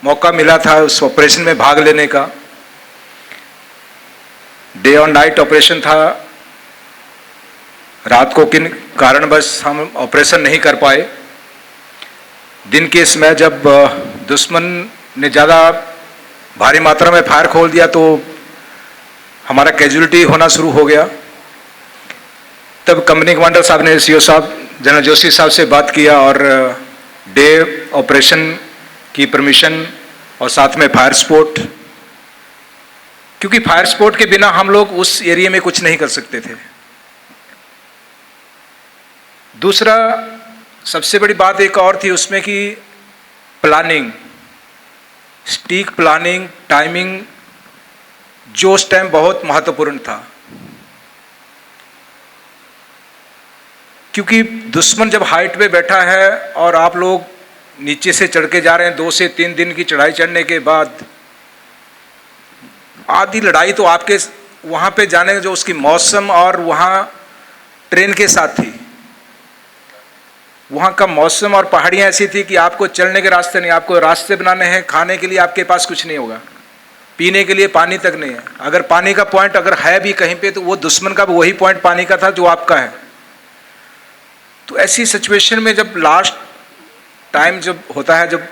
मौका मिला था उस ऑपरेशन में भाग लेने का। डे और नाइट ऑपरेशन था। रात को किन कारणवश हम ऑपरेशन नहीं कर पाए। दिन के समय जब दुश्मन ने ज़्यादा भारी मात्रा में फायर खोल दिया तो हमारा कैजुअलिटी होना शुरू हो गया। तब कंपनी कमांडर साहब ने सीओ साहब जनरल जोशी साहब से बात किया और डे ऑपरेशन की परमिशन और साथ में फायर सपोर्ट, क्योंकि फायर सपोर्ट के बिना हम लोग उस एरिया में कुछ नहीं कर सकते थे। दूसरा सबसे बड़ी बात एक और थी उसमें कि प्लानिंग, स्टीक प्लानिंग, टाइमिंग, जो उस टाइम बहुत महत्वपूर्ण था। क्योंकि दुश्मन जब हाइट पे बैठा है और आप लोग नीचे से चढ़ के जा रहे हैं, 2 से 3 दिन की चढ़ाई चढ़ने के बाद, आधी लड़ाई तो आपके वहाँ पे जाने जो उसकी मौसम और वहाँ ट्रेन के साथ थी। वहाँ का मौसम और पहाड़ियाँ ऐसी थी कि आपको चलने के रास्ते नहीं, आपको रास्ते बनाने हैं, खाने के लिए आपके पास कुछ नहीं होगा, पीने के लिए पानी तक नहीं है। अगर पानी का पॉइंट अगर है भी कहीं पे तो वो दुश्मन का वही पॉइंट पानी का था जो आपका है। तो ऐसी सिचुएशन में जब लास्ट टाइम जब होता है, जब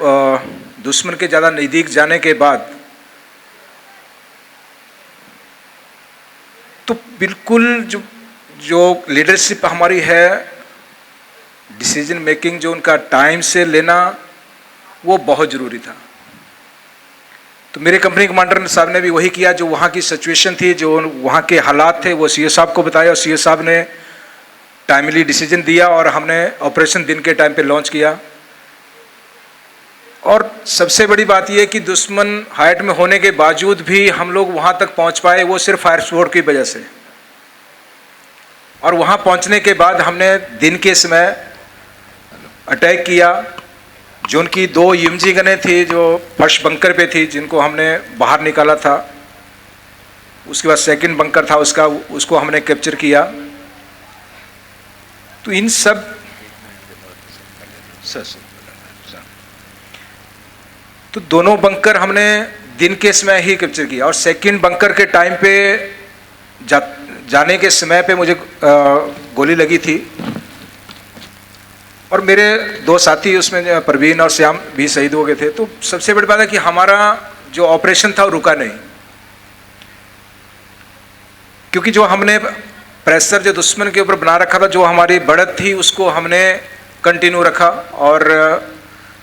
दुश्मन के ज़्यादा नज़दीक जाने के बाद, तो बिल्कुल जो लीडरशिप हमारी है, डिसीजन मेकिंग जो उनका टाइम से लेना, वो बहुत ज़रूरी था। तो मेरे कंपनी कमांडर साहब ने भी वही किया, जो वहाँ की सिचुएशन थी, जो वहाँ के हालात थे, वो सीओ साहब को बताया और सीओ साहब ने टाइमली डिसीजन दिया और हमने ऑपरेशन दिन के टाइम पे लॉन्च किया। और सबसे बड़ी बात यह कि दुश्मन हाइट में होने के बावजूद भी हम लोग वहाँ तक पहुँच पाए, वो सिर्फ फायर सपोर्ट की वजह से। और वहाँ पहुँचने के बाद हमने दिन के समय अटैक किया। जो उनकी 2 यूएमजी गनें थी जो फर्स्ट बंकर पे थी, जिनको हमने बाहर निकाला था। उसके बाद सेकंड बंकर था उसको हमने कैप्चर किया। तो इन सब तो दोनों बंकर हमने दिन के समय ही कैप्चर किया। और सेकंड बंकर के टाइम पे जाने के समय पे मुझे गोली लगी थी और मेरे 2 साथी उसमें परवीन और श्याम भी शहीद हो गए थे। तो सबसे बड़ी बात है कि हमारा जो ऑपरेशन था वो रुका नहीं, क्योंकि जो हमने प्रेशर जो दुश्मन के ऊपर बना रखा था, जो हमारी बढ़त थी, उसको हमने कंटिन्यू रखा। और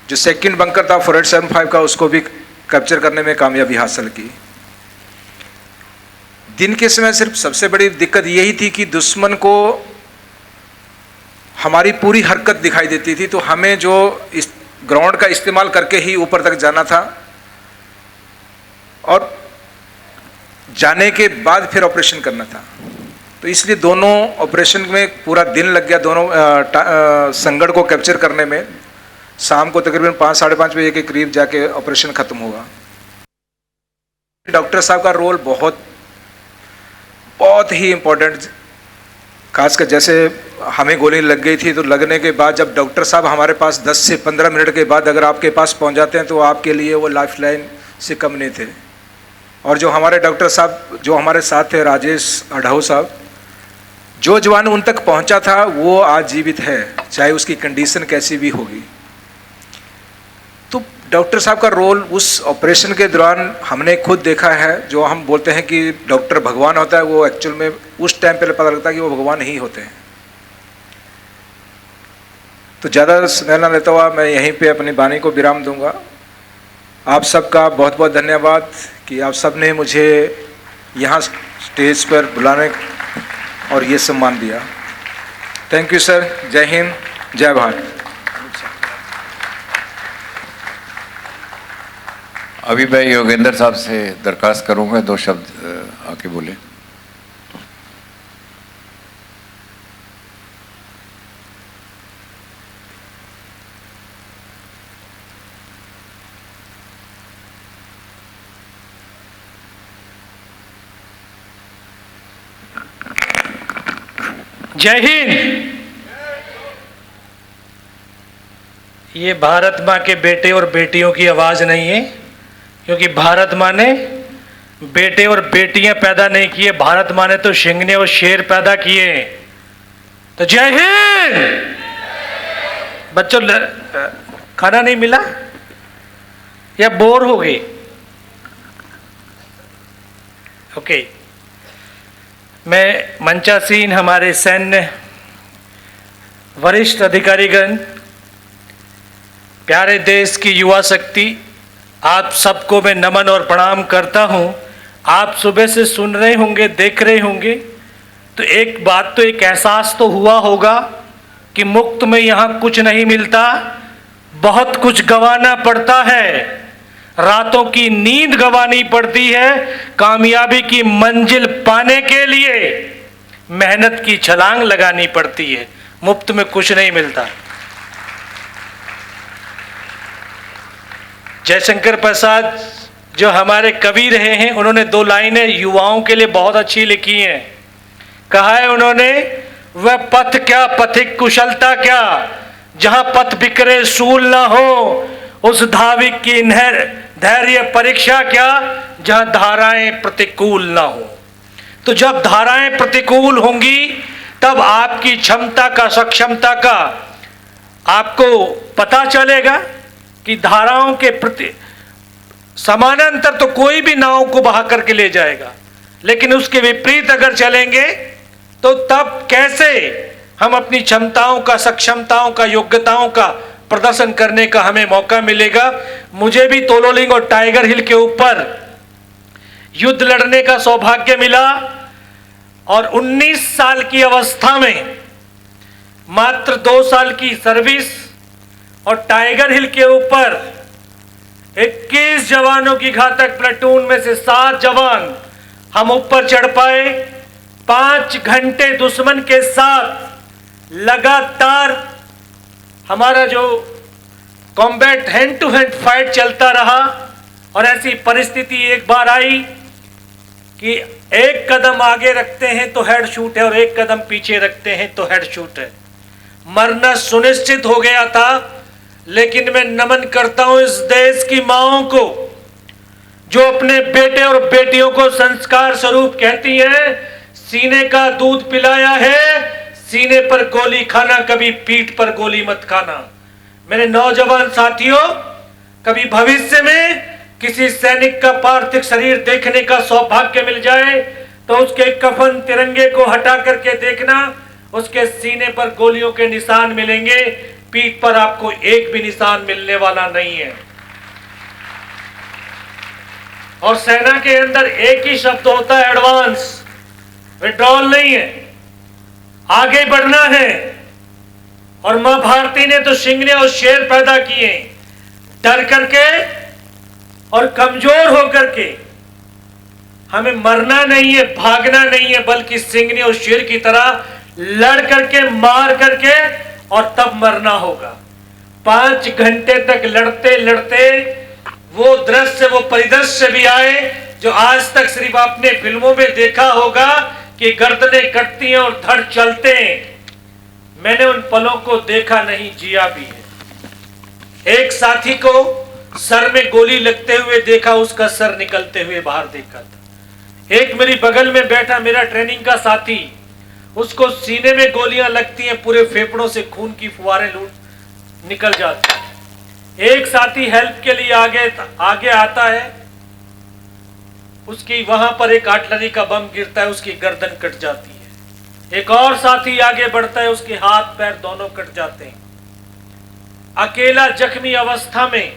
जो सेकंड बंकर था 4875 का, उसको भी कैप्चर करने में कामयाबी हासिल की। दिन के समय सिर्फ सबसे बड़ी दिक्कत यही थी कि दुश्मन को हमारी पूरी हरकत दिखाई देती थी, तो हमें जो इस ग्राउंड का इस्तेमाल करके ही ऊपर तक जाना था और जाने के बाद फिर ऑपरेशन करना था। तो इसलिए दोनों ऑपरेशन में पूरा दिन लग गया, दोनों संगड़ को कैप्चर करने में। शाम को तकरीबन 5 साढ़े 5 बजे के करीब जाके ऑपरेशन खत्म होगा। डॉक्टर साहब का रोल बहुत ही इम्पोर्टेंट, खासकर जैसे हमें गोली लग गई थी तो लगने के बाद जब डॉक्टर साहब हमारे पास 10 से 15 मिनट के बाद अगर आपके पास पहुंच जाते हैं तो आपके लिए वो लाइफ लाइन से कम नहीं थे। और जो हमारे डॉक्टर साहब जो हमारे साथ थे, राजेश अढ़ाऊ साहब, जो जवान उन तक पहुंचा था वो आज जीवित है, चाहे उसकी कंडीशन कैसी भी होगी। तो डॉक्टर साहब का रोल उस ऑपरेशन के दौरान हमने खुद देखा है। जो हम बोलते हैं कि डॉक्टर भगवान होता है, वो एक्चुअल में उस टाइम पे पता लगता है कि वो भगवान ही होते हैं। तो ज़्यादा समय न लेता हुआ मैं यहीं पे अपनी वाणी को विराम दूंगा। आप सबका बहुत बहुत धन्यवाद कि आप सब ने मुझे यहाँ स्टेज पर बुलाने और ये सम्मान दिया। Thank you sir. जय हिंद, जय भारत। अभी मैं योगेंद्र साहब से दरख्वास्त करूंगा 2 शब्द आके बोले। जय हिंद। ये भारत माँ के बेटे और बेटियों की आवाज़ नहीं है, क्योंकि भारत माँ ने बेटे और बेटियां पैदा नहीं किए, भारत माँ ने तो शिंगने और शेर पैदा किए। तो जय हिंद। बच्चों खाना नहीं मिला या बोर हो गए? ओके, मैं मंचासीन हमारे सैन्य वरिष्ठ अधिकारीगण, प्यारे देश की युवा शक्ति, आप सबको मैं नमन और प्रणाम करता हूं। आप सुबह से सुन रहे होंगे, देख रहे होंगे, तो एक बात तो एक एहसास तो हुआ होगा कि मुफ्त में यहाँ कुछ नहीं मिलता, बहुत कुछ गंवाना पड़ता है, रातों की नींद गंवानी पड़ती है, कामयाबी की मंजिल पाने के लिए मेहनत की छलांग लगानी पड़ती है, मुफ्त में कुछ नहीं मिलता। जयशंकर प्रसाद जो हमारे कवि रहे हैं, उन्होंने 2 लाइनें युवाओं के लिए बहुत अच्छी लिखी हैं। कहा है उन्होंने, वह पथ क्या पथिक कुशलता क्या, जहां पथ बिखरे सूल ना हो, उस धाविक की धैर्य परीक्षा क्या, जहां धाराएं प्रतिकूल ना हो। तो जब धाराएं प्रतिकूल होंगी तब आपकी क्षमता का, सक्षमता का आपको पता चलेगा कि धाराओं के प्रति समानांतर तो कोई भी नाव को बहा करके ले जाएगा, लेकिन उसके विपरीत अगर चलेंगे तो तब कैसे हम अपनी क्षमताओं का, सक्षमताओं का, योग्यताओं का प्रदर्शन करने का हमें मौका मिलेगा। मुझे भी तोलोलिंग और टाइगर हिल के ऊपर युद्ध लड़ने का सौभाग्य मिला और 19 साल की अवस्था में मात्र 2 साल की सर्विस और टाइगर हिल के ऊपर 21 जवानों की घातक प्लेटून में से 7 जवान हम ऊपर चढ़ पाए। 5 घंटे दुश्मन के साथ लगातार हमारा जो combat hand to hand fight चलता रहा और ऐसी परिस्थिति एक बार आई कि एक कदम आगे रखते हैं तो हेड शूट है और एक कदम पीछे रखते हैं तो हेड शूट है। मरना सुनिश्चित हो गया था, लेकिन मैं नमन करता हूं इस देश की माओं को जो अपने बेटे और बेटियों को संस्कार स्वरूप कहती हैं, सीने का दूध पिलाया है, सीने पर गोली खाना, कभी पीठ पर गोली मत खाना। मेरे नौजवान साथियों, कभी भविष्य में किसी सैनिक का पार्थिव शरीर देखने का सौभाग्य मिल जाए तो उसके कफन तिरंगे को हटा करके देखना, उसके सीने पर गोलियों के निशान मिलेंगे, पीठ पर आपको एक भी निशान मिलने वाला नहीं है। और सेना के अंदर एक ही शब्द होता है, एडवांस, विड्रॉल नहीं है, आगे बढ़ना है। और मां भारती ने तो शिंगने और शेर पैदा किए, डर करके और कमजोर होकर के। हमें मरना नहीं है, भागना नहीं है, बल्कि सिंगने और शेर की तरह लड़ करके, मार करके और तब मरना होगा। 5 घंटे तक लड़ते लड़ते वो दृश्य, वो परिदृश्य भी आए जो आज तक सिर्फ आपने फिल्मों में देखा होगा कि गर्दनें कटती हैं और धड़ चलते हैं। मैंने उन पलों को देखा नहीं, जिया भी है। एक साथी को सर में गोली लगते हुए देखा, उसका सर निकलते हुए बाहर देखा था। एक मेरी बगल में बैठा मेरा ट्रेनिंग का साथी, उसको सीने में गोलियां लगती हैं, पूरे फेफड़ों से खून की फुहारें लूट निकल जाती हैं। एक साथी हेल्प के लिए आगे आता है, उसकी वहां पर एक आर्टिलरी का बम गिरता है, उसकी गर्दन कट जाती है। एक और साथी आगे बढ़ता है, उसके हाथ पैर दोनों कट जाते हैं। अकेला जख्मी अवस्था में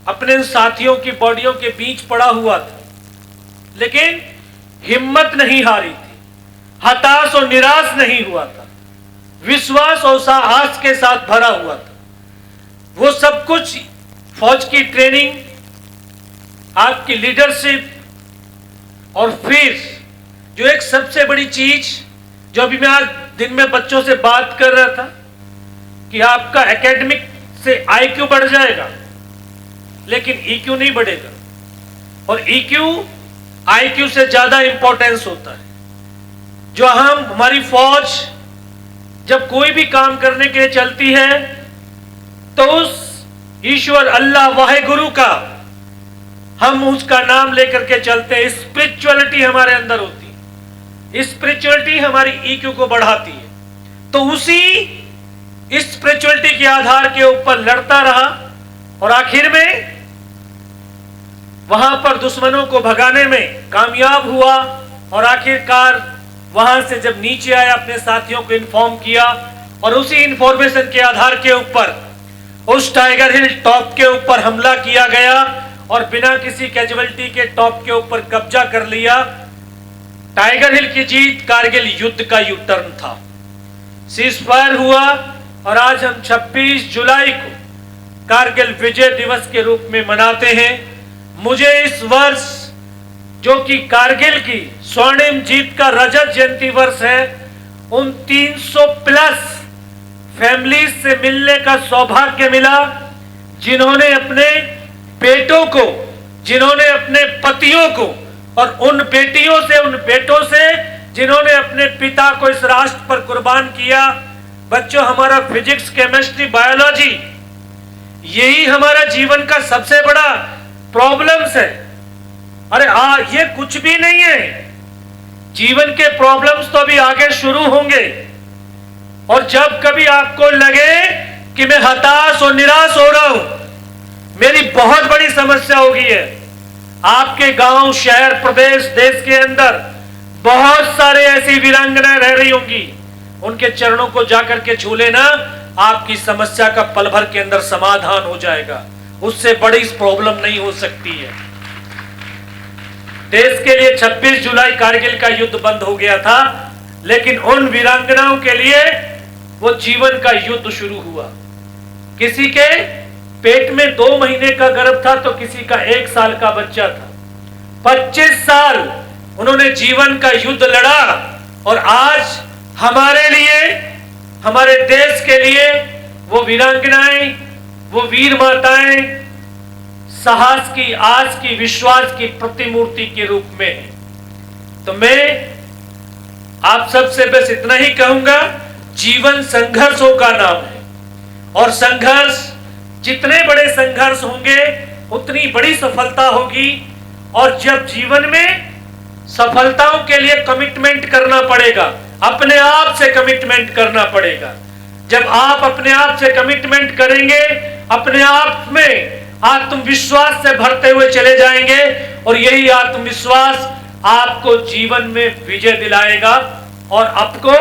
अपने साथियों की बॉडियों के बीच पड़ा हुआ था, लेकिन हिम्मत नहीं हारी थी, हताश और निराश नहीं हुआ था, विश्वास और साहस के साथ भरा हुआ था। वो सब कुछ फौज की ट्रेनिंग, आपकी लीडरशिप और फिर जो एक सबसे बड़ी चीज जो अभी मैं आज दिन में बच्चों से बात कर रहा था कि आपका एकेडमिक से आईक्यू बढ़ जाएगा, लेकिन ईक्यू नहीं बढ़ेगा। और ईक्यू आईक्यू से ज्यादा इंपॉर्टेंस होता है। जो हमारी फौज जब कोई भी काम करने के लिए चलती है तो उस ईश्वर अल्लाह वाहेगुरु का हम उसका नाम लेकर के चलते हैं। स्पिरिचुअलिटी हमारे अंदर होती है, स्पिरिचुअलिटी हमारी ईक्यू को बढ़ाती है। तो उसी स्पिरिचुअलिटी के आधार के ऊपर लड़ता रहा और आखिर में वहां पर दुश्मनों को भगाने में कामयाब हुआ और आखिरकार वहां से जब नीचे आया अपने साथियों को इन्फॉर्म किया और उसी इंफॉर्मेशन के आधार के ऊपर उस टाइगर हिल टॉप के ऊपर हमला किया गया और बिना किसी कैजुअलिटी के टॉप के ऊपर कब्जा कर लिया। टाइगर हिल की जीत कारगिल युद्ध का यू टर्न था। सीजफायर हुआ और आज हम 26 जुलाई को कारगिल विजय दिवस के रूप में मनाते हैं। मुझे इस वर्ष जो कि कारगिल की स्वर्णिम जीत का रजत जयंती वर्ष है, उन 300 प्लस फैमिलीज से मिलने का सौभाग्य मिला जिन्होंने अपने बेटों को, जिन्होंने अपने पतियों को और उन बेटियों से, उन बेटों से जिन्होंने अपने पिता को इस राष्ट्र पर कुर्बान किया। बच्चों, हमारा फिजिक्स, केमिस्ट्री, बायोलॉजी, यही हमारा जीवन का सबसे बड़ा प्रॉब्लम्स है। अरे ये कुछ भी नहीं है। जीवन के प्रॉब्लम्स तो अभी आगे शुरू होंगे और जब कभी आपको लगे कि मैं हताश और निराश हो रहा हूं, मेरी बहुत बड़ी समस्या होगी है। आपके गांव, शहर, प्रदेश, देश के अंदर बहुत सारे ऐसी वीरांगनाएं रह रही होंगी, उनके चरणों को जाकर के छू लेना, आपकी समस्या का पल भर के अंदर समाधान हो जाएगा। उससे बड़ी प्रॉब्लम नहीं हो सकती है। देश के लिए 26 जुलाई कारगिल का युद्ध बंद हो गया था, लेकिन उन वीरांगनाओं के लिए वो जीवन का युद्ध शुरू हुआ। किसी के पेट में 2 महीने का गर्भ था तो किसी का 1 साल का बच्चा था। 25 साल उन्होंने जीवन का युद्ध लड़ा और आज हमारे लिए, हमारे देश के लिए वो वीरांगनाएं, वो वीर माताएं साहस की, आस की, विश्वास की प्रतिमूर्ति के रूप में। तो मैं आप सबसे बस इतना ही कहूंगा, जीवन संघर्षों का नाम है और संघर्ष, जितने बड़े संघर्ष होंगे उतनी बड़ी सफलता होगी। और जब जीवन में सफलताओं के लिए कमिटमेंट करना पड़ेगा, अपने आप से कमिटमेंट करना पड़ेगा। जब आप अपने आप से कमिटमेंट करेंगे, अपने आप में आत्मविश्वास से भरते हुए चले जाएंगे और यही आत्मविश्वास आपको जीवन में विजय दिलाएगा और आपको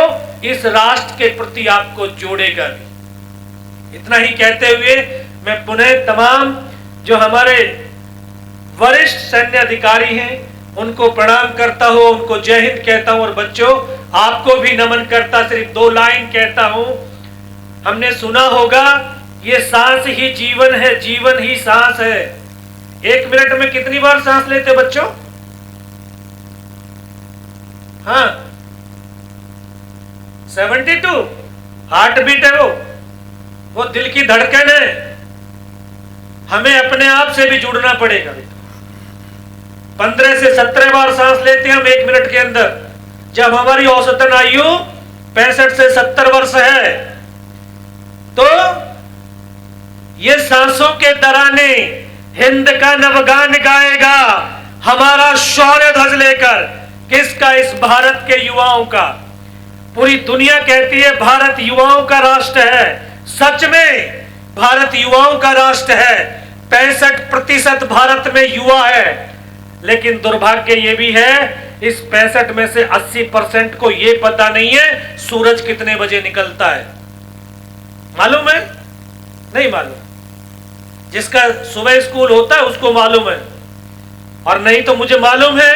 इस राष्ट्र के प्रति आपको जोड़ेगा भी। इतना ही कहते हुए मैं पुनः तमाम जो हमारे वरिष्ठ सैन्य अधिकारी हैं उनको प्रणाम करता हूं, उनको जय हिंद कहता हूं और बच्चों आपको भी नमन करता। सिर्फ 2 लाइन कहता हूं, हमने सुना होगा ये सांस ही जीवन है, जीवन ही सांस है। 1 मिनट में कितनी बार सांस लेते बच्चों? हाँ, 72 हार्ट बीट है, वो दिल की धड़कन है। हमें अपने आप से भी जुड़ना पड़ेगा। 15 से 17 बार सांस लेते हैं हम 1 मिनट के अंदर, जब हमारी औसतन आयु 65 से 70 वर्ष है। तो ये सांसों के तराने हिंद का नवगान गाएगा हमारा शौर्य ध्वज लेकर। किसका? इस भारत के युवाओं का। पूरी दुनिया कहती है भारत युवाओं का राष्ट्र है। सच में भारत युवाओं का राष्ट्र है। 65% भारत में युवा है, लेकिन दुर्भाग्य ये भी है इस 65 में से 80% को ये पता नहीं है सूरज कितने बजे निकलता है। मालूम है? नहीं मालूम। जिसका सुबह स्कूल होता है उसको मालूम है, और नहीं तो मुझे मालूम है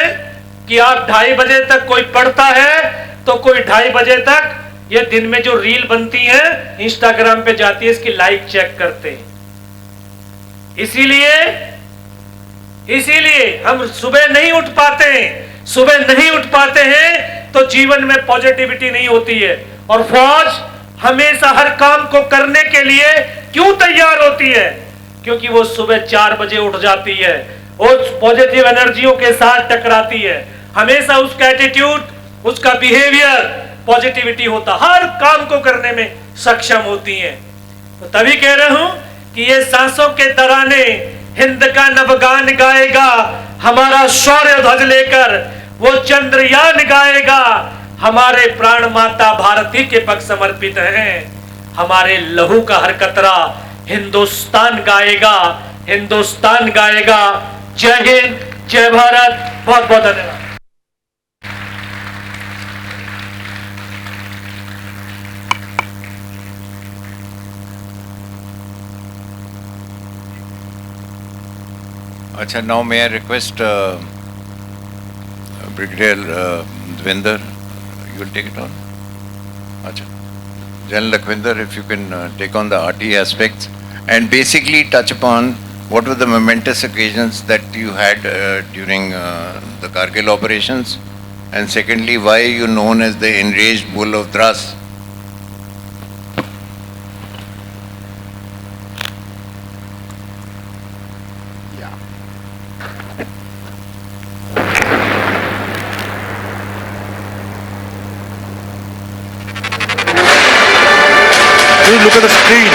कि आप 2:30 बजे तक कोई पढ़ता है तो कोई 2:30 बजे तक ये दिन में जो रील बनती है इंस्टाग्राम पे जाती है, इसकी लाइक चेक करते हैं। इसीलिए हम सुबह नहीं उठ पाते हैं। सुबह नहीं उठ पाते हैं तो जीवन में पॉजिटिविटी नहीं होती है। और फौज हमेशा हर काम को करने के लिए क्यों तैयार होती है? क्योंकि वो सुबह 4 बजे उठ जाती है, उस पॉजिटिव एनर्जियों के साथ टकराती है। हमेशा उसका एटीट्यूड, उसका बिहेवियर पॉजिटिविटी होता, हर काम को करने में सक्षम होती है। तो तभी कह रहा हूं कि ये सांसों के तराने हिंद का नवगान गाएगा, हमारा शौर्य ध्वज लेकर वो चंद्रयान गाएगा, हमारे प्राण माता भारती के पग समर्पित हैं, हमारे लहू का हर कतरा हिंदुस्तान गाएगा, हिंदुस्तान गाएगा। जय हिंद, जय भारत, बहुत बहुत धन्यवाद। अच्छा, now may I request Brigadier Dvinder, you will take it on? Acha. General Lakhvinder, if you can take on the RT aspects and basically touch upon what were the momentous occasions that you had during the Kargil operations, and secondly, why are you known as the enraged bull of Dras? Please look at the screen.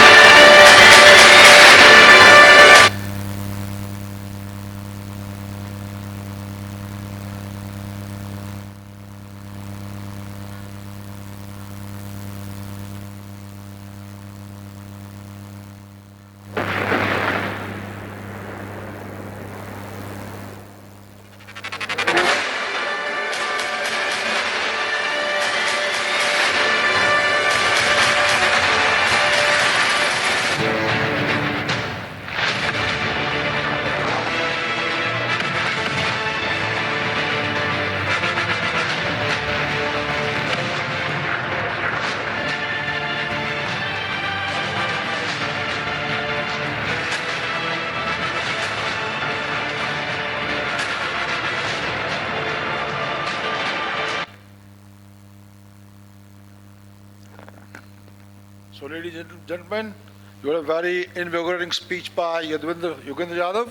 So, ladies and gentlemen, you had a very invigorating speech by Yogendra Yadav.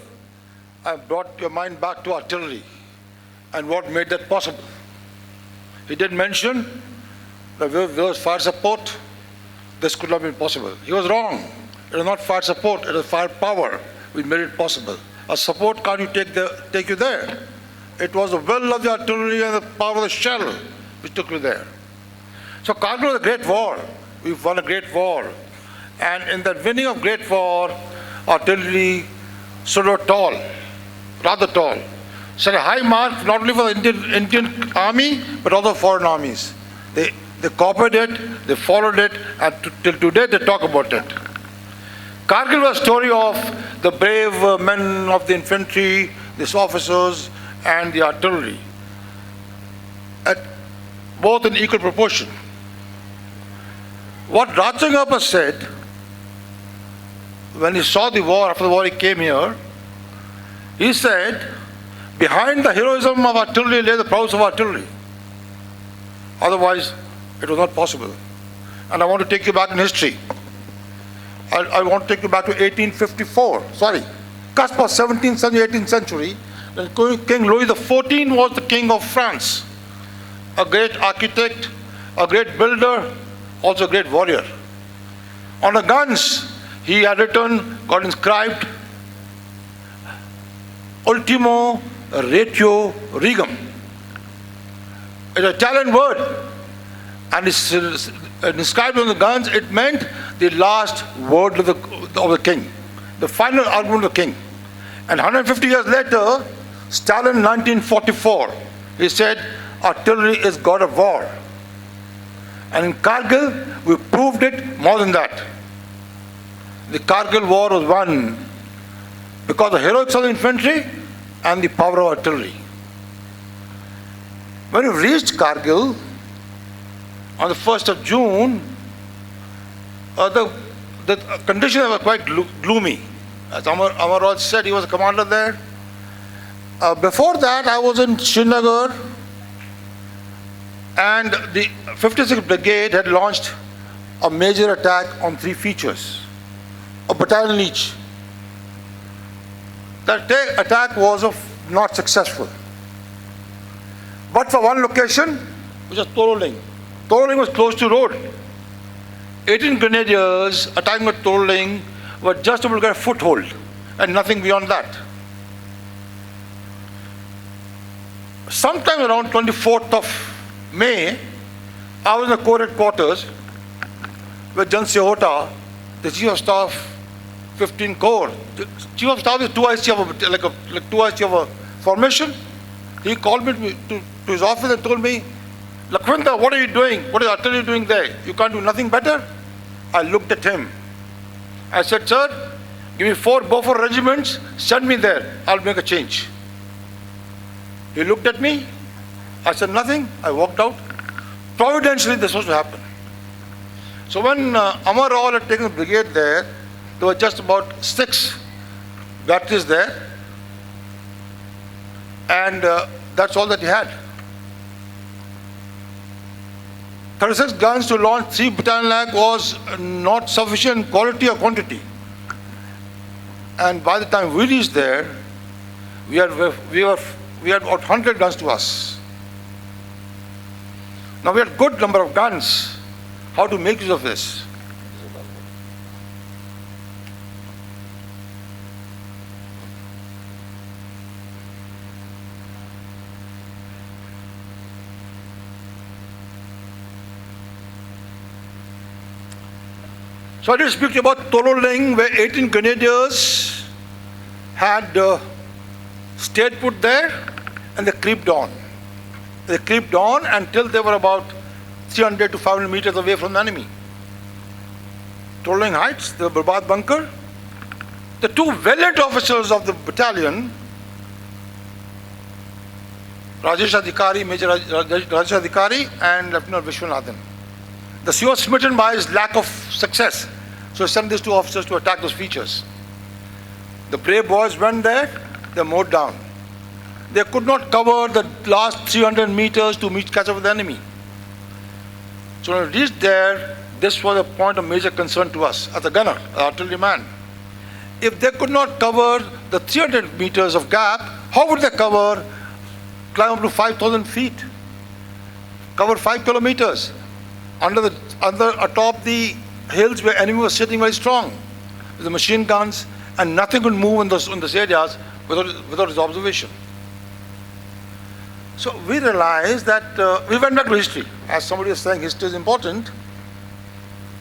I brought your mind back to artillery and what made that possible. He did mention that without fire support, this could not have been possible. He was wrong. It was not fire support, it was firepower which made it possible. A support can't take you there. It was the will of the artillery and the power of the shell which took you there. So Kargil was a great war. We've won a great war. And in that winning of great war, artillery stood out tall, rather tall. Set a high mark not only for the Indian army, but also foreign armies. They copied it, they followed it, and till today they talk about it. Kargil was a story of the brave men of the infantry, these officers, and the artillery, both in equal proportion. What Ratchangappa said when he saw the war, after the war he came here, he said, behind the heroism of artillery lay the prowess of artillery. Otherwise, it was not possible. And I want to take you back in history. I want to take you back to 1854, cusp of 17th century, 18th century, when King Louis XIV was the king of France. A great architect, a great builder, also a great warrior. On the guns, he had got inscribed, Ultimo Ratio Regum. It's an Italian word, and it's inscribed on the guns. It meant the last word of the king, the final argument of the king. And 150 years later, Stalin in 1944, he said, artillery is god of war. And in Kargil, we proved it more than that. The Kargil War was won because of the heroics of the infantry and the power of artillery. When we reached Kargil on the 1st of June, the conditions were quite gloomy. As Amar said, he was a commander there. Before that, I was in Srinagar, and the 56th Brigade had launched a major attack on 3 features, a battalion each. That attack was not successful. But for one location, which was Toroling. Toroling was close to road. 18 grenadiers attacking at Toroling were just able to get a foothold and nothing beyond that. Sometime around 24th of May, I was in the Corps headquarters with Jan Sehota, the Chief of Staff, 15 Corps. The Chief of Staff is 2IC of like 2IC of a formation. He called me to his office and told me, Lakhvinder, what are you doing? What is artillery doing there? You can't do nothing better? I looked at him. I said, sir, give me 4 Beaufort regiments, send me there. I'll make a change. He looked at me. I said nothing. I walked out. Providentially, this was to happen. So when Amar Rao had taken the brigade there were just about 6 batteries there. And that's all that he had. 36 guns to launch 3 battalion lag was not sufficient quality or quantity. And by the time we reached there, we had about 100 guns to us. Now we had good number of guns. How to make use of this? So I did speak about Tololing, where 18 grenadiers had stayed put there, and they creeped on. They creeped on until they were about 300 to 500 meters away from the enemy. Tololing Heights, the Barbad bunker. The 2 valiant officers of the battalion, Rajesh Adhikari, Major Rajesh Adhikari, and Lieutenant Vishwanathan. The CEO was smitten by his lack of success, so he sent these 2 officers to attack those features. The brave boys went there, they mowed down. They could not cover the last 300 meters to catch up with the enemy. So when we reached there, this was a point of major concern to us as a gunner, an artilleryman. If they could not cover the 300 meters of gap, how would they climb up to 5,000 feet, cover 5 kilometers atop the hills where enemy was sitting very strong with the machine guns, and nothing could move in those areas without his observation. So we realized that we went back to history. As somebody was saying, history is important.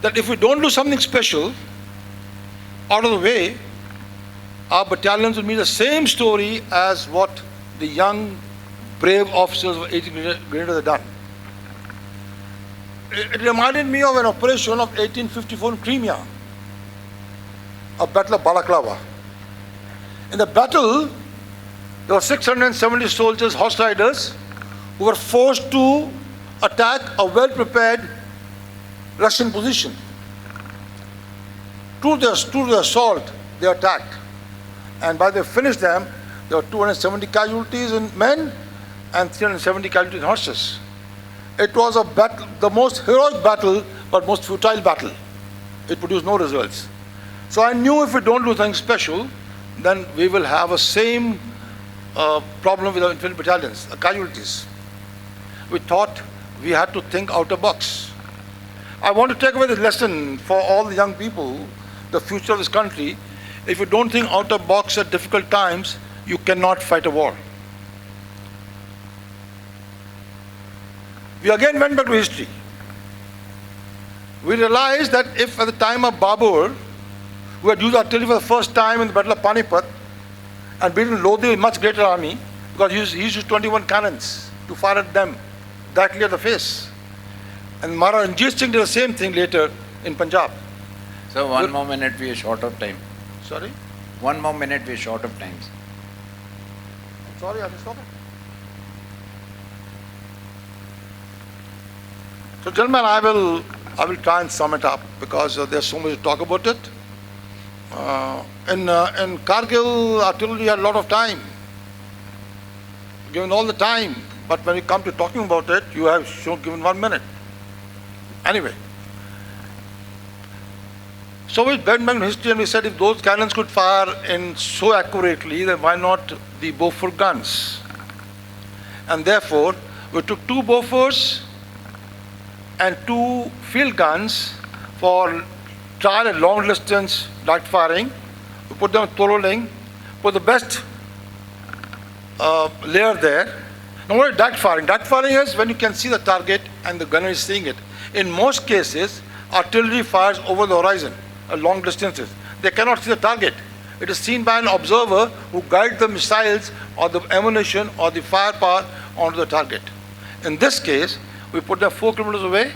That if we don't do something special, out of the way, our battalions will meet the same story as what the young, brave officers of 80 Grenadiers had done. It reminded me of an operation of 1854 in Crimea, a battle of Balaclava. In the battle, there were 670 soldiers, horse riders, who were forced to attack a well-prepared Russian position. To the assault, they attacked. And by the time they finished them, there were 270 casualties in men and 370 casualties in horses. It was a battle, the most heroic battle, but most futile battle. It produced no results. So I knew if we don't do something special, then we will have a same problem with our infantry battalions, casualties. We thought we had to think out of the box. I want to take away this lesson for all the young people, the future of this country. If you don't think out of the box at difficult times, you cannot fight a war. We again went back to history. We realized that if at the time of Babur, who had used artillery for the first time in the Battle of Panipat and beaten Lodi, a much greater army, because he used 21 cannons to fire at them directly at the face. And Maharaja Ranjit Singh did the same thing later in Punjab. So 1 more minute, we are short of time. Sorry? 1 more minute, we are short of time. Sorry, I'm stopping. So gentlemen, I will try and sum it up because there's so much to talk about it. In Kargil, artillery had a lot of time, given all the time. But when we come to talking about it, you have given 1 minute. Anyway, so we went back in history and we said if those cannons could fire in so accurately, then why not the Beaufort guns? And therefore, we took 2 Beauforts and 2 field guns for trial at long distance direct firing. We put them tolling, put the best layer there. Now what is direct firing? Direct firing is when you can see the target and the gunner is seeing it. In most cases, artillery fires over the horizon, long distances. They cannot see the target. It is seen by an observer who guides the missiles or the ammunition or the firepower onto the target. In this case, we put them 4 kilometers away,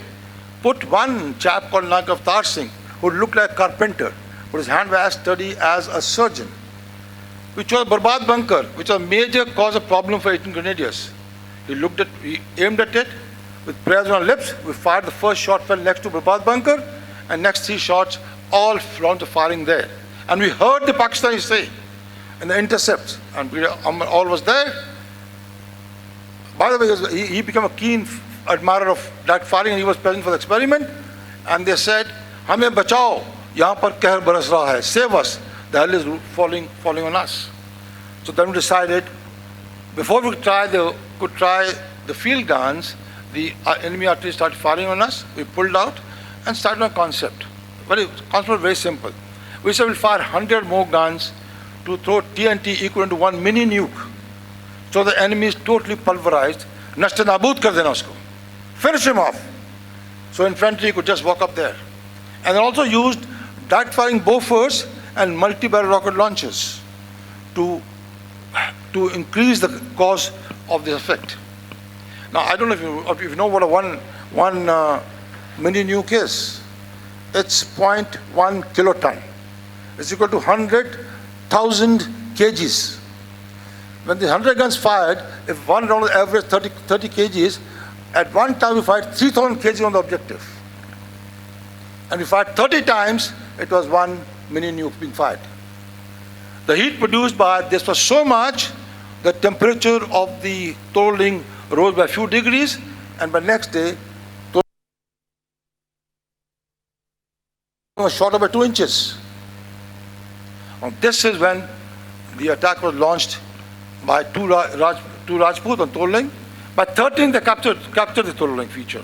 put one chap called Naik Avtar Singh, who looked like a carpenter, but his hand was as sturdy as a surgeon, which was a Barbad bunker, which was a major cause of problem for 18 grenadiers. He aimed at it with prayers on lips. We fired the first shot, fell next to Barbad bunker, and next 3 shots all launched the firing there. And we heard the Pakistanis say in the intercepts, and all was there. By the way, he became a keen admirer of direct firing, and he was present for the experiment. And they said, "Hame bachao, yahan par कहर बरस रहा hai. Save us. The hell is falling on us." So then we decided, before we could try the field guns, the enemy artillery started firing on us. We pulled out and started our concept. Very simple. We said we'll fire 100 more guns to throw TNT equivalent to 1 mini nuke. So the enemy is totally pulverized. Nashta nabood kar dena usko. Finish him off. So infantry could just walk up there. And they also used direct firing Bofors and multi-barrel rocket launchers to increase the cause of this effect. Now I don't know if you know what a one mini nuke is. It's 0.1 kiloton. It's equal to 100,000 kgs. When the 100 guns fired, if one round averaged 30 kgs, at one time we fired 3,000 kg on the objective. And we fired 30 times, it was 1 mini nuke being fired. The heat produced by this was so much, the temperature of the tolling rose by a few degrees, and by next day, was shorter by 2 inches. And this is when the attack was launched by two Rajput on tolling. By 13, they captured the tolling feature.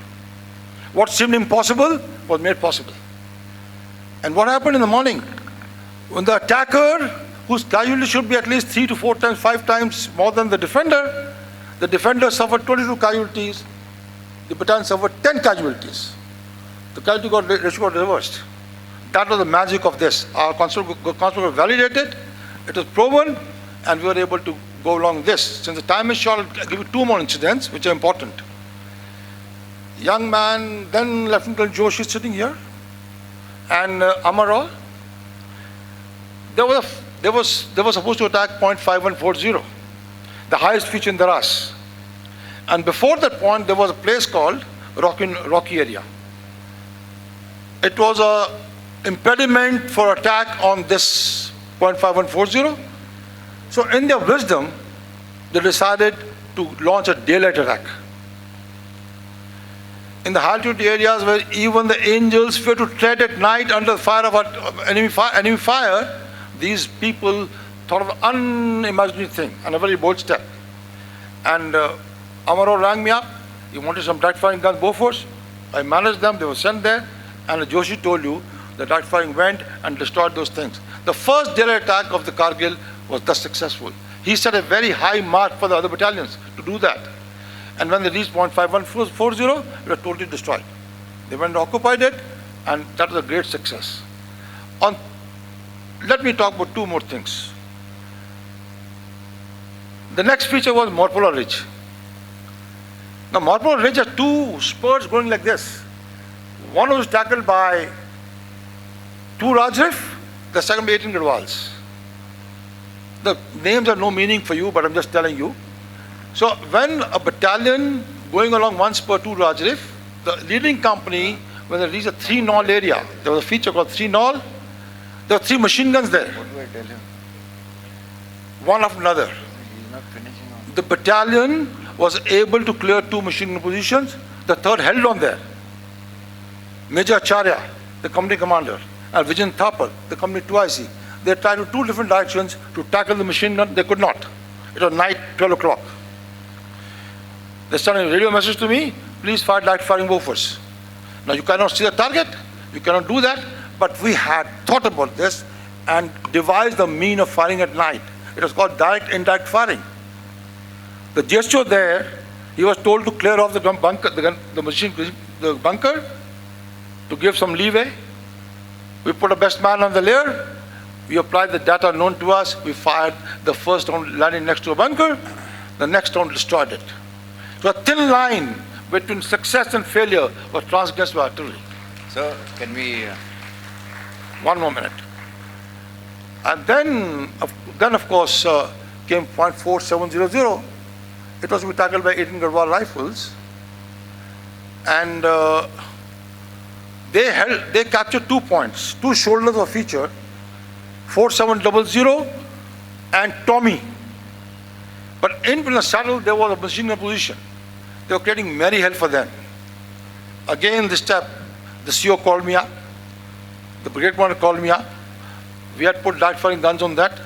What seemed impossible was made possible. And what happened in the morning? When the attacker, whose casualty should be at least 3 to 4 times, 5 times more than the defender suffered 22 casualties, the battalion suffered 10 casualties. The casualty ratio got reversed. That was the magic of this. Our concept was validated, it was proven, and we were able to go along this. Since the time is short, I'll give you 2 more incidents which are important. Young man, then Lieutenant Joshi is sitting here, and Admiral. They were supposed to attack point 5140, the highest feature in Daras. And before that point, there was a place called Rocky area. It was a impediment for attack on this point 5140. So in their wisdom, they decided to launch a daylight attack. In the high altitude areas where even the angels fear to tread at night under the fire of enemy fire, these people thought of an unimaginable thing and a very bold step. And Amaro rang me up. He wanted some direct firing guns, Bofors. I managed them. They were sent there. And Joshi told you the direct firing went and destroyed those things. The first daylight attack of the Kargil was thus successful. He set a very high mark for the other battalions to do that. And when they reached point 5140, it was totally destroyed. They went and occupied it, and that was a great success. Let me talk about 2 more things. The next feature was Morpola Ridge. Now Morpola Ridge has 2 spurs going like this. One was tackled by 2 Rajrif, the second by 18 Gadwals. The names have no meaning for you, but I'm just telling you. So when a battalion going along one spur, 2 Rajrif, the leading company, when they reached the 3 Knoll area, there was a feature called 3 Knoll. There were 3 machine guns there. What do I tell him? One after another. He's not finishing on. The battalion was able to clear 2 machine gun positions. The third held on there. Major Acharya, the company commander, and Vijayan Thapar, the company 2IC. They tried to 2 different directions to tackle the machine gun. They could not. It was night, 12 o'clock. They sent a radio message to me, please fire direct firing Bofors. Now you cannot see the target, you cannot do that, but we had thought about this and devised the mean of firing at night. It was called direct indirect firing. The gesture there, he was told to clear off the bunker, the bunker, to give some leeway. We put a best man on the layer. We applied the data known to us. We fired the first round landing next to a bunker. The next round destroyed it. So a thin line between success and failure was transgressed by artillery. So can we... One more minute. And then of course, came .4700. It was to be tackled by 18 Garhwal rifles. And they captured 2 points, 2 shoulders of feature, 4700 and Tommy. But in the saddle, there was a machine gun position. They were creating merry hell for them. Again, this step, the CO called me up. The brigade commander called me up. We had put light firing guns on that.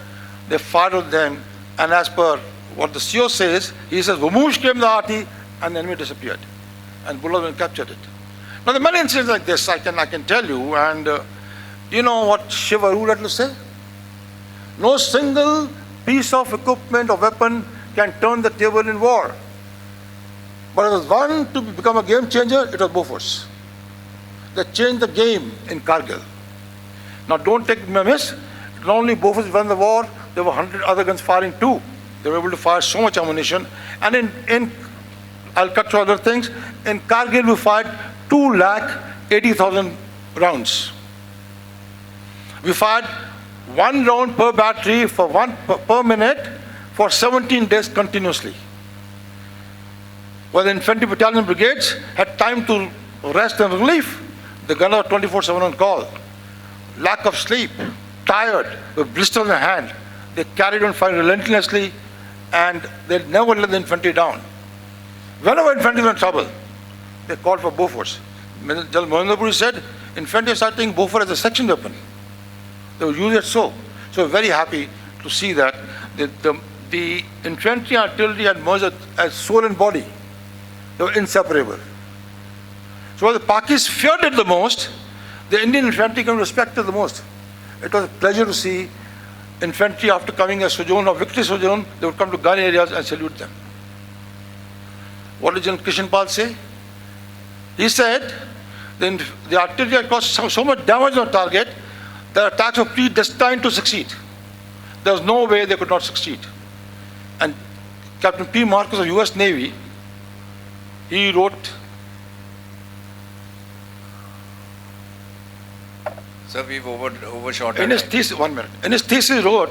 They fired on them, and as per what the CO says, he says, "Whoosh came the RT," and the enemy disappeared. And bullets captured it. Now, there are many incidents like this I can tell you, and do you know what Shivaru had to say? No single piece of equipment or weapon can turn the table in war. But it was one to become a game changer, it was Bofors. They changed the game in Kargil. Now don't take me amiss, not only Bofors won the war, there were 100 other guns firing too. They were able to fire so much ammunition. And I'll cut to other things, in Kargil we fired 280,000 rounds. We fired 1 round per battery for per minute for 17 days continuously. While the infantry battalion brigades had time to rest and relief, the gunner was 24/7 on call. Lack of sleep, tired, with blisters in the hand, they carried on firing relentlessly, and they never let the infantry down. Whenever infantry was in trouble, they called for Bofors. General Mohinderpuri said, infantry started taking Bofors as a section weapon. They would use it so. So we're very happy to see that the infantry and artillery had merged as soul and body. They were inseparable. So while the Pakis feared it the most, the Indian infantry came to respect it the most. It was a pleasure to see infantry after coming as sojourn or victory sojourn, they would come to gun areas and salute them. What did General Krishnapal say? He said the artillery had caused so much damage on target that attacks were predestined to succeed. There was no way they could not succeed. And Captain P. Marcus of US Navy, he wrote, Sir, we've overshot. In his thesis, 1 minute. In his thesis, he wrote,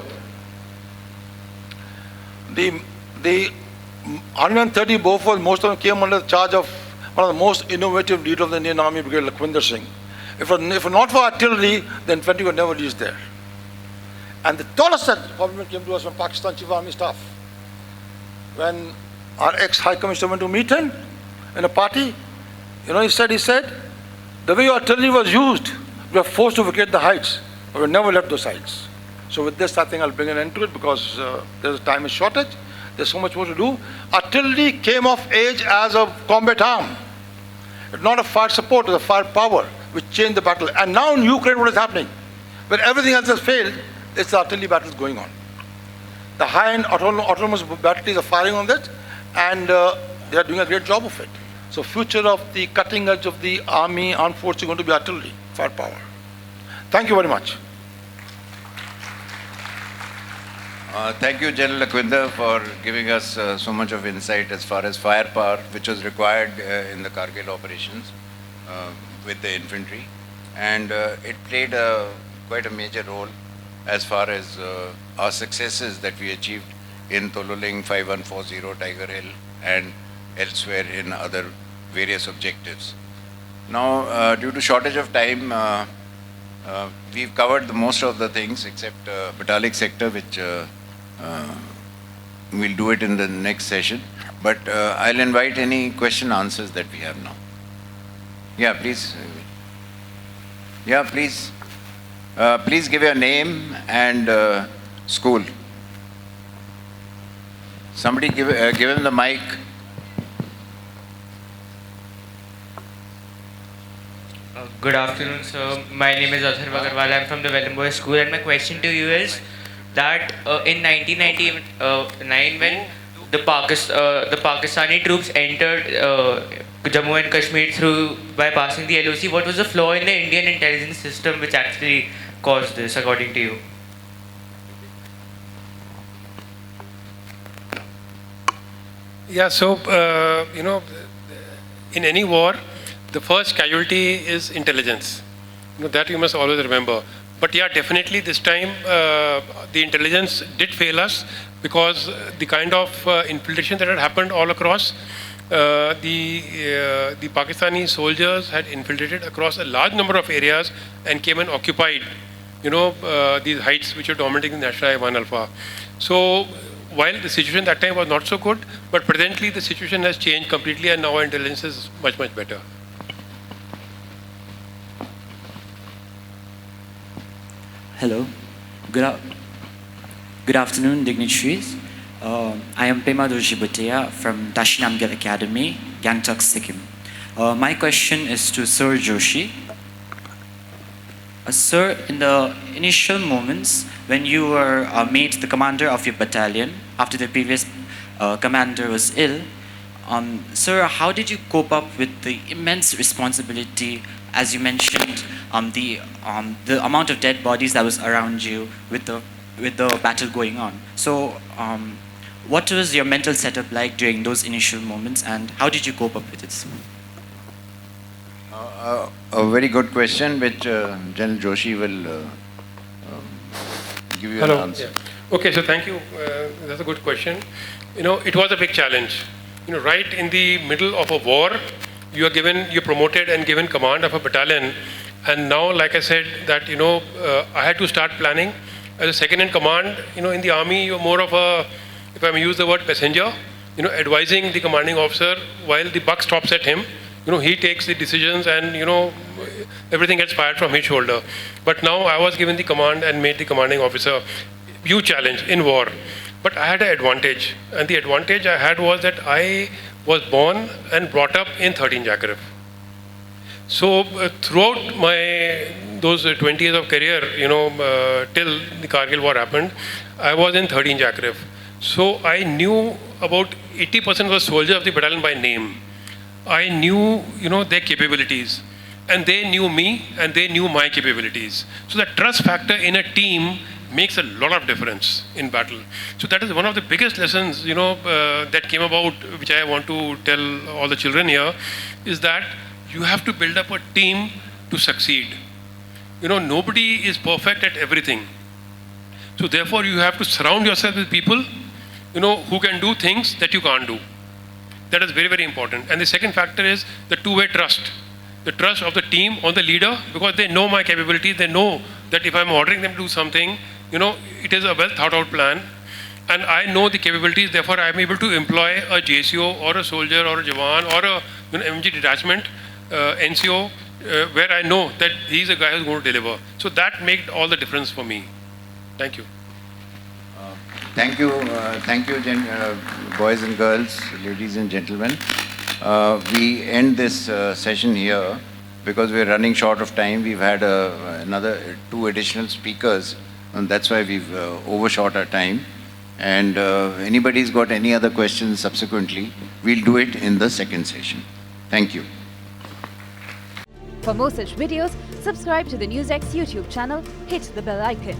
the 130 Bofors, most of them came under the charge of one of the most innovative leaders of the Indian Army, Brigadier Lakhvinder Singh. If not for artillery, the infantry would never reach there. And the tallest compliment came to us from Pakistan Chief Army Staff. When our ex-High Commissioner went to meet him in a party, he said, the way your artillery was used, we were forced to vacate the heights, but we never left those heights. So with this, I think I'll bring an end to it because there's a time shortage. There's so much more to do. Artillery came of age as a combat arm. It's not a fire support, it's a fire power, which changed the battle. And now in Ukraine, what is happening? When everything else has failed, it's the artillery battles going on. The high-end autonomous batteries are firing on that, and they are doing a great job of it. So future of the cutting edge of the army, armed force is going to be artillery, firepower. Thank you very much. Thank you, General Lakhvinder, for giving us so much of insight as far as firepower, which was required in the Kargil operations with the infantry. And it played quite a major role as far as our successes that we achieved in Toluling, 5140, Tiger Hill, and elsewhere in other various objectives. Now, due to shortage of time, we've covered most of the things except Batalic sector, which we'll do it in the next session. But I'll invite any question answers that we have now. Yeah, please. Yeah, please. Please give your name and school. Somebody give him the mic. Good afternoon, sir. My name is Agarwal. I'm from the Welhams Boys School, and my question to you is that in 1999, when the Pakistani troops entered Jammu and Kashmir through bypassing the LOC, what was the flaw in the Indian intelligence system which actually caused this, according to you? Yeah, so, in any war, the first casualty is intelligence. That you must always remember. But yeah, definitely this time the intelligence did fail us because the kind of infiltration that had happened all across, the Pakistani soldiers had infiltrated across a large number of areas and came and occupied, these heights which are dominating the National Highway 1 Alpha. So while the situation that time was not so good, but presently the situation has changed completely and now our intelligence is much, much better. Hello. Good afternoon, dignitaries. I am Pema Doshi Bhatia from Dashinamgal Academy, Gangtok, Sikkim. My question is to Sir Joshi. Sir, in the initial moments when you were made the commander of your battalion after the previous commander was ill, sir, how did you cope up with the immense responsibility, as you mentioned, the amount of dead bodies that was around you with the battle going on? So, what was your mental setup like during those initial moments, and how did you cope up with it? A very good question, which General Joshi will give you an answer. Yeah. Okay, so thank you. That's a good question. It was a big challenge. Right in the middle of a war, you're promoted and given command of a battalion. And now, like I said, that, I had to start planning. As a second in command, in the army, you're more of a, if I may use the word passenger, advising the commanding officer while the buck stops at him. He takes the decisions and, everything gets fired from his shoulder. But now I was given the command and made the commanding officer. Huge challenge in war. But I had an advantage. And the advantage I had was that I was born and brought up in 13 Jakarif. So throughout those 20 years of career, till the Kargil War happened, I was in 13 Jakarif. So I knew about 80% of the soldiers of the battalion by name. I knew, their capabilities, and they knew me, and they knew my capabilities. So the trust factor in a team makes a lot of difference in battle. So that is one of the biggest lessons, that came about, which I want to tell all the children here, is that you have to build up a team to succeed. Nobody is perfect at everything. So therefore, you have to surround yourself with people, who can do things that you can't do. That is very, very important. And the second factor is the two-way trust. The trust of the team on the leader, because they know my capabilities. They know that if I'm ordering them to do something, it is a well thought out plan. And I know the capabilities, therefore I'm able to employ a JCO or a soldier or a Jawan or a MG detachment, NCO, where I know that he's a guy who's going to deliver. So that made all the difference for me. Thank you. Thank you, boys and girls, ladies and gentlemen. We end this session here because we're running short of time. We've had another 2 additional speakers, and that's why we've overshot our time. And anybody's got any other questions subsequently, we'll do it in the second session. Thank you. For more such videos, subscribe to the NewsX YouTube channel, hit the bell icon.